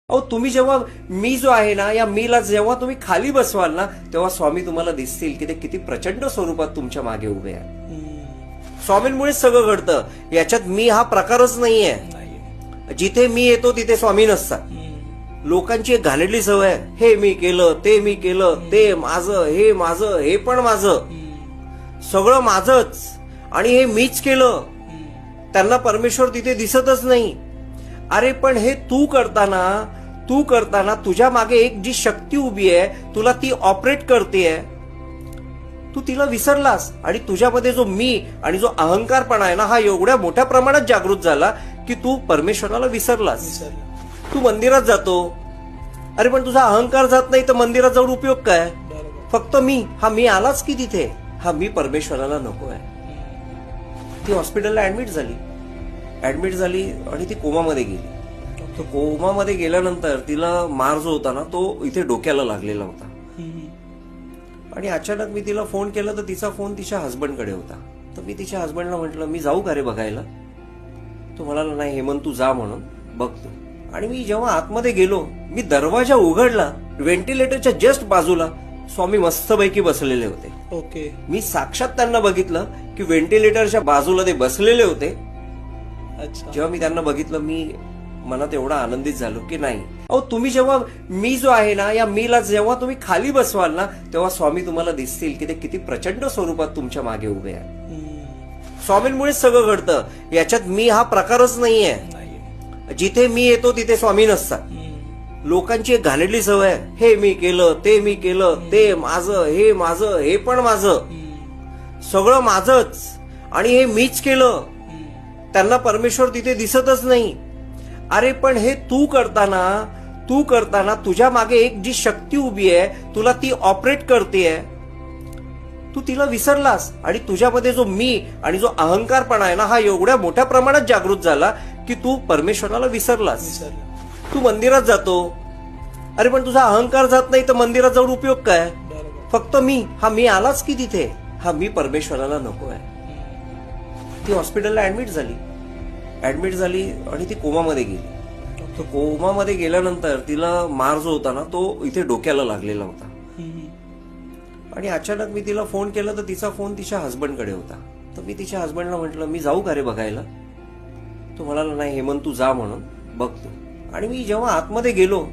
अहो तुम्ही जेव्हा मी जो आहे ना या मीला जेव्हा तुम्ही खाली बसवाल ना तेव्हा स्वामी तुम्हाला दिसतील की ते किती प्रचंड स्वरूपात तुमच्या मागे उभे आहेत. स्वामींमुळेच सगळं घडतं. याच्यात मी हा प्रकारच नाहीये. जिथे मी येतो तिथे स्वामी नसतात. लोकांची एक घाणेरडी सवय आहे, हे मी केलं, ते मी केलं, ते माझं, हे माझं, हे पण माझं, सगळं माझंच आणि हे मीच केलं. त्यांना परमेश्वर तिथे दिसतच नाही. अरे पण हे तू करताना तुझ्या मागे एक जी शक्ती उभी आहे तुला ती ऑपरेट करतेय, तू तिला विसरलास आणि तुझ्यामध्ये जो मी आणि जो अहंकारपणा आहे ना हा एवढ्या मोठ्या प्रमाणात जागृत झाला की तू परमेश्वराला विसरलास. तू मंदिरात जातो, अरे पण तुझा अहंकार जात नाही तर मंदिरात जाऊन उपयोग काय? फक्त मी आलाच की तिथे, हा मी परमेश्वराला नको आहे. ती हॉस्पिटलला ऍडमिट झाली आणि ती कोमामध्ये गेली. तर कोमामध्ये गेल्यानंतर तिला मार जो होता ना तो इथे डोक्याला लागलेला होता. आणि अचानक मी तिला फोन केला तर तिचा फोन तिच्या हस्बंडकडे होता. तर मी तिच्या हस्बंडला म्हटलं मी जाऊ का रे बघायला? तो म्हणाला नाही हेमंत तू जा म्हणून बघतो. आणि मी जेव्हा आतमध्ये गेलो, मी दरवाजा उघडला, व्हेंटिलेटरच्या जस्ट बाजूला स्वामी मस्तपैकी बसलेले होते. ओके. मी साक्षात त्यांना बघितलं की व्हेंटिलेटरच्या बाजूला ते बसलेले होते. अच्छा. जेव्हा मी त्यांना बघितलं मी मनात एवढा आनंदित झालो की नाही. अहो तुम्ही जेव्हा मी जो आहे ना या मीला जेव्हा तुम्ही खाली बसवाल ना तेव्हा स्वामी तुम्हाला दिसतील की ते किती प्रचंड स्वरूपात तुमच्या मागे उभे आहेत. स्वामींमुळेच सगळं घडतं. याच्यात मी हा प्रकारच नाहीये. जिथे मी येतो तिथे स्वामी नसतात. लोकांची एक घाणेरडी सवय आहे, हे मी केलं, ते मी केलं, ते माझं, हे माझं, हे पण माझं, सगळं माझंच आणि हे मीच केलं. त्यांना परमेश्वर तिथे दिसतच नाही. अरे पण हे तू करताना तुझ्या मागे एक जी शक्ती उभी आहे तुला ती ऑपरेट करतेय, तू तिला विसरलास आणि तुझ्यामध्ये जो मी आणि जो अहंकारपणा आहे ना हा एवढ्या मोठ्या प्रमाणात जागृत झाला की तू परमेश्वराला विसरलास. तू मंदिरात जातो, अरे पण तुझा अहंकार जात नाही तर मंदिरात जाऊन उपयोग काय? फक्त मी आलाच की तिथे, हा मी परमेश्वराला नको आहे. ती हॉस्पिटलला ऍडमिट झाली आणि ती कोमामध्ये गेली. तर कोमामध्ये गेल्यानंतर तिला मार जो होता ना तो इथे डोक्याला लागलेला होता. आणि अचानक मी तिला फोन केला तर तिचा फोन तिच्या हस्बंडकडे होता. तर मी तिच्या हस्बंडला म्हटलं मी जाऊ का रे बघायला? तो म्हणाला नाही हेमंत तू जा म्हणून बघतो. आणि मी जेव्हा आतमध्ये गेलो,